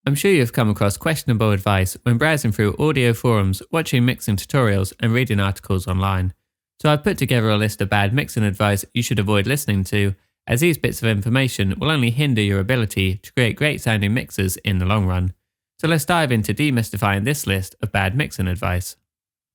I'm sure you've come across questionable advice when browsing through audio forums, watching mixing tutorials, and reading articles online. So I've put together a list of bad mixing advice you should avoid listening to, as these bits of information will only hinder your ability to create great sounding mixes in the long run. So let's dive into demystifying this list of bad mixing advice.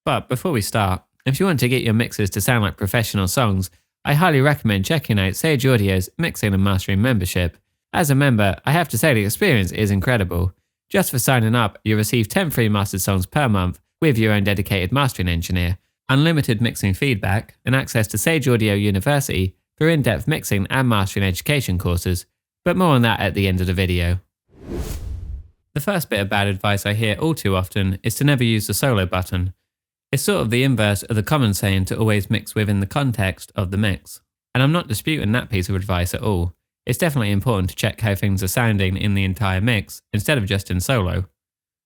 But before we start, if you want to get your mixes to sound like professional songs, I highly recommend checking out Sage Audio's Mixing and Mastering membership. As a member, I have to say the experience is incredible. Just for signing up, you receive 10 free mastered songs per month with your own dedicated mastering engineer, unlimited mixing feedback, and access to Sage Audio University for in-depth mixing and mastering education courses, but more on that at the end of the video. The first bit of bad advice I hear all too often is to never use the solo button. It's sort of the inverse of the common saying to always mix within the context of the mix. And I'm not disputing that piece of advice at all. It's definitely important to check how things are sounding in the entire mix instead of just in solo.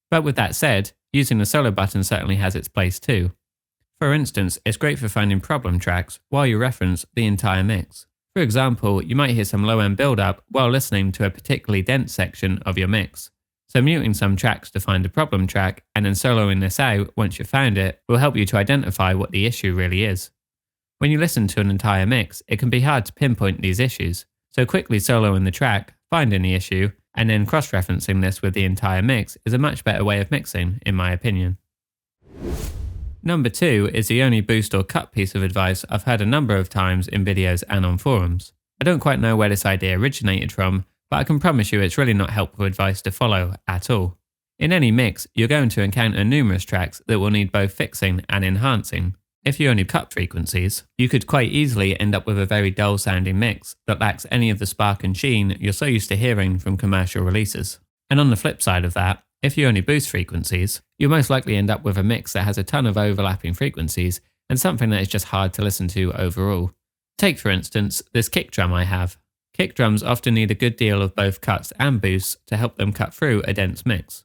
But with that said, using the solo button certainly has its place too. For instance, it's great for finding problem tracks while you reference the entire mix. For example, you might hear some low-end build-up while listening to a particularly dense section of your mix. So muting some tracks to find a problem track and then soloing this out once you've found it will help you to identify what the issue really is. When you listen to an entire mix, it can be hard to pinpoint these issues. So quickly soloing the track, finding the issue, and then cross-referencing this with the entire mix is a much better way of mixing, in my opinion. Number 2 is the only boost or cut piece of advice I've heard a number of times in videos and on forums. I don't quite know where this idea originated from, but I can promise you it's really not helpful advice to follow at all. In any mix, you're going to encounter numerous tracks that will need both fixing and enhancing. If you only cut frequencies, you could quite easily end up with a very dull sounding mix that lacks any of the spark and sheen you're so used to hearing from commercial releases. And on the flip side of that, if you only boost frequencies, you'll most likely end up with a mix that has a ton of overlapping frequencies and something that is just hard to listen to overall. Take for instance this kick drum I have. Kick drums often need a good deal of both cuts and boosts to help them cut through a dense mix.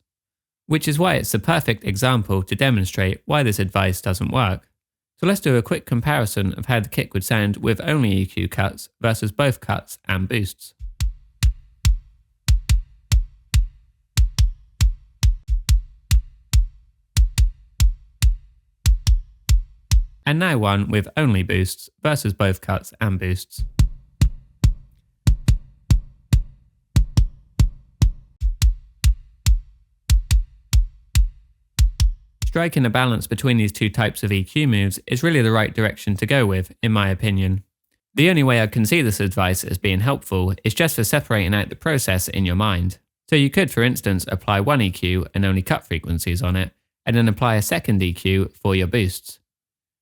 Which is why it's the perfect example to demonstrate why this advice doesn't work. So let's do a quick comparison of how the kick would sound with only EQ cuts versus both cuts and boosts. And now one with only boosts versus both cuts and boosts. Striking a balance between these two types of EQ moves is really the right direction to go with, in my opinion. The only way I can see this advice as being helpful is just for separating out the process in your mind. So you could, for instance, apply one EQ and only cut frequencies on it, and then apply a second EQ for your boosts.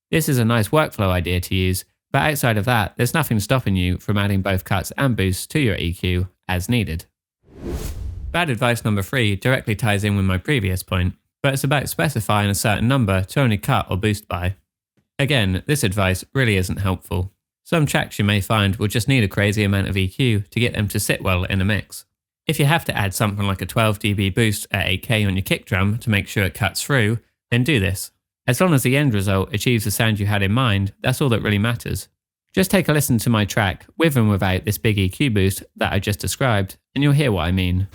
This is a nice workflow idea to use, but outside of that, there's nothing stopping you from adding both cuts and boosts to your EQ as needed. Bad advice number 3 directly ties in with my previous point, but it's about specifying a certain number to only cut or boost by. Again, this advice really isn't helpful. Some tracks you may find will just need a crazy amount of EQ to get them to sit well in a mix. If you have to add something like a 12 dB boost at 8K on your kick drum to make sure it cuts through, then do this. As long as the end result achieves the sound you had in mind, that's all that really matters. Just take a listen to my track, with and without this big EQ boost that I just described, and you'll hear what I mean.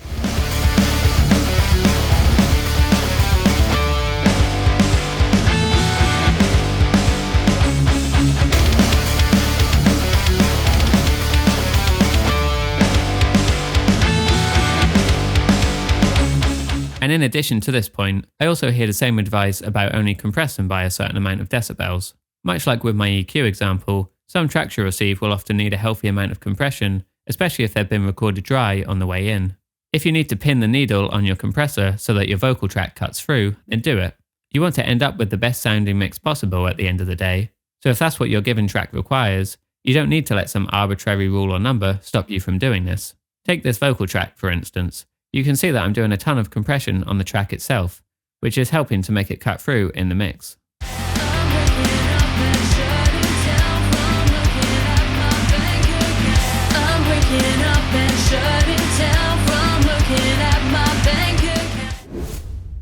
And in addition to this point, I also hear the same advice about only compressing by a certain amount of decibels. Much like with my EQ example, some tracks you receive will often need a healthy amount of compression, especially if they've been recorded dry on the way in. If you need to pin the needle on your compressor so that your vocal track cuts through, then do it. You want to end up with the best sounding mix possible at the end of the day, so if that's what your given track requires, you don't need to let some arbitrary rule or number stop you from doing this. Take this vocal track for instance. You can see that I'm doing a ton of compression on the track itself, which is helping to make it cut through in the mix.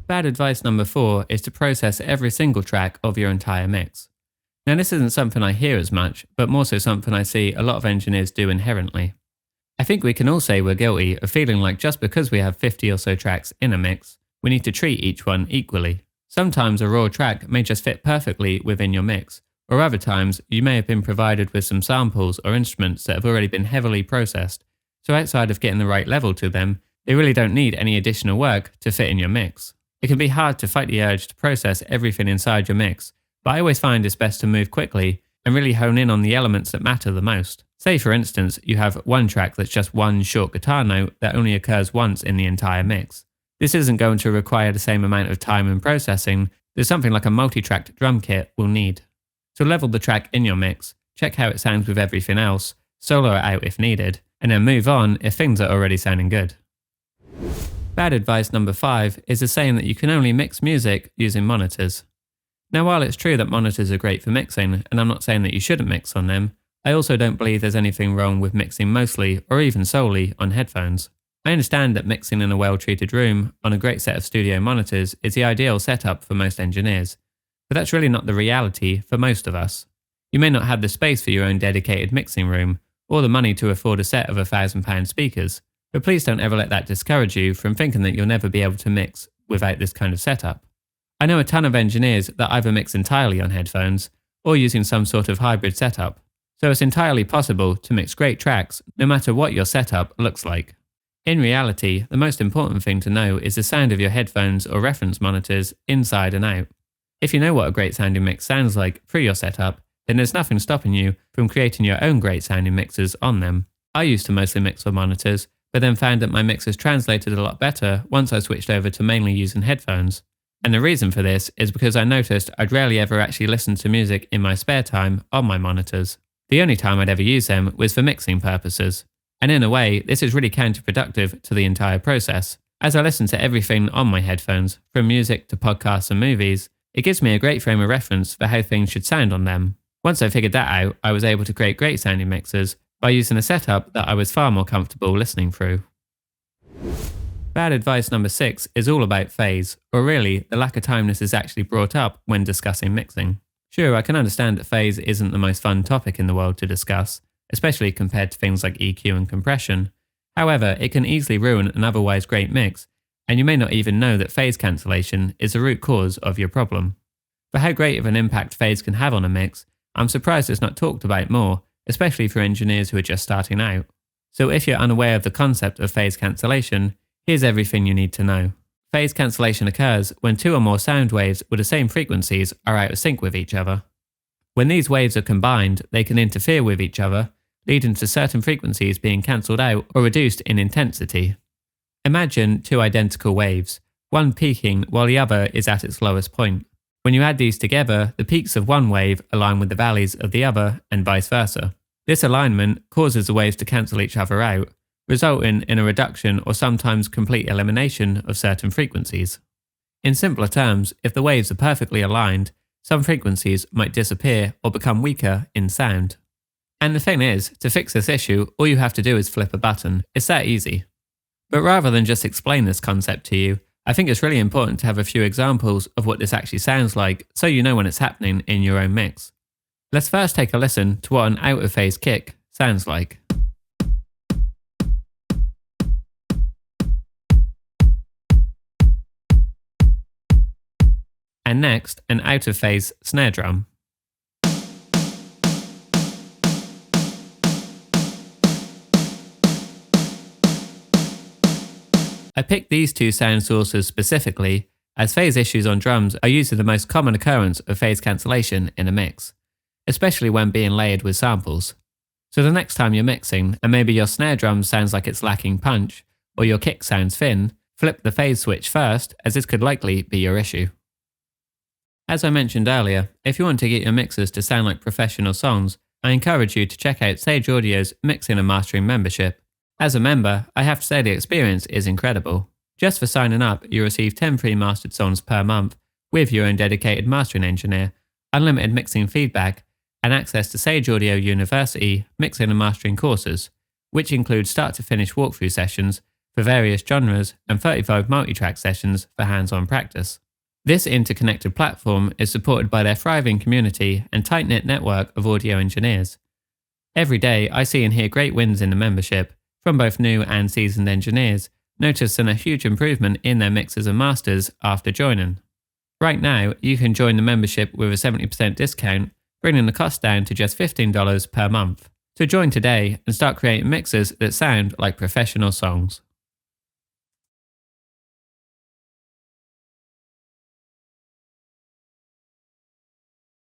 Bad advice number 4 is to process every single track of your entire mix. Now this isn't something I hear as much, but more so something I see a lot of engineers do inherently. I think we can all say we're guilty of feeling like just because we have 50 or so tracks in a mix, we need to treat each one equally. Sometimes a raw track may just fit perfectly within your mix, or other times you may have been provided with some samples or instruments that have already been heavily processed, so outside of getting the right level to them, they really don't need any additional work to fit in your mix. It can be hard to fight the urge to process everything inside your mix, but I always find it's best to move quickly and really hone in on the elements that matter the most. Say for instance, you have one track that's just one short guitar note that only occurs once in the entire mix. This isn't going to require the same amount of time and processing that something like a multi-tracked drum kit will need. So level the track in your mix, check how it sounds with everything else, solo it out if needed, and then move on if things are already sounding good. Bad advice number 5 is the saying that you can only mix music using monitors. Now while it's true that monitors are great for mixing, and I'm not saying that you shouldn't mix on them, I also don't believe there's anything wrong with mixing mostly or even solely on headphones. I understand that mixing in a well-treated room on a great set of studio monitors is the ideal setup for most engineers, but that's really not the reality for most of us. You may not have the space for your own dedicated mixing room, or the money to afford a set of £1,000 speakers, but please don't ever let that discourage you from thinking that you'll never be able to mix without this kind of setup. I know a ton of engineers that either mix entirely on headphones, or using some sort of hybrid setup, so it's entirely possible to mix great tracks no matter what your setup looks like. In reality, the most important thing to know is the sound of your headphones or reference monitors inside and out. If you know what a great sounding mix sounds like through your setup, then there's nothing stopping you from creating your own great sounding mixes on them. I used to mostly mix on monitors, but then found that my mixes translated a lot better once I switched over to mainly using headphones. And the reason for this is because I noticed I'd rarely ever actually listen to music in my spare time on my monitors. The only time I'd ever use them was for mixing purposes. And in a way, this is really counterproductive to the entire process. As I listen to everything on my headphones, from music to podcasts and movies, it gives me a great frame of reference for how things should sound on them. Once I figured that out, I was able to create great sounding mixes by using a setup that I was far more comfortable listening through. Bad advice number 6 is all about phase, or really, the lack of time this is actually brought up when discussing mixing. Sure, I can understand that phase isn't the most fun topic in the world to discuss, especially compared to things like EQ and compression. However, it can easily ruin an otherwise great mix, and you may not even know that phase cancellation is the root cause of your problem. For how great of an impact phase can have on a mix, I'm surprised it's not talked about more, especially for engineers who are just starting out. So if you're unaware of the concept of phase cancellation, here's everything you need to know. Phase cancellation occurs when two or more sound waves with the same frequencies are out of sync with each other. When these waves are combined, they can interfere with each other, leading to certain frequencies being cancelled out or reduced in intensity. Imagine two identical waves, one peaking while the other is at its lowest point. When you add these together, the peaks of one wave align with the valleys of the other and vice versa. This alignment causes the waves to cancel each other out, resulting in a reduction or sometimes complete elimination of certain frequencies. In simpler terms, if the waves are perfectly aligned, some frequencies might disappear or become weaker in sound. And the thing is, to fix this issue, all you have to do is flip a button. It's that easy. But rather than just explain this concept to you, I think it's really important to have a few examples of what this actually sounds like so you know when it's happening in your own mix. Let's first take a listen to what an out-of-phase kick sounds like. And next, an out-of-phase snare drum. I picked these two sound sources specifically as phase issues on drums are usually the most common occurrence of phase cancellation in a mix, especially when being layered with samples. So the next time you're mixing and maybe your snare drum sounds like it's lacking punch or your kick sounds thin, flip the phase switch first as this could likely be your issue. As I mentioned earlier, if you want to get your mixes to sound like professional songs, I encourage you to check out Sage Audio's Mixing and Mastering membership. As a member, I have to say the experience is incredible. Just for signing up, you receive 10 free mastered songs per month with your own dedicated mastering engineer, unlimited mixing feedback, and access to Sage Audio University mixing and mastering courses, which include start-to-finish walkthrough sessions for various genres and 35 multi-track sessions for hands-on practice. This interconnected platform is supported by their thriving community and tight-knit network of audio engineers. Every day, I see and hear great wins in the membership, from both new and seasoned engineers, noticing a huge improvement in their mixes and masters after joining. Right now, you can join the membership with a 70% discount, bringing the cost down to just $15 per month. So join today and start creating mixes that sound like professional songs.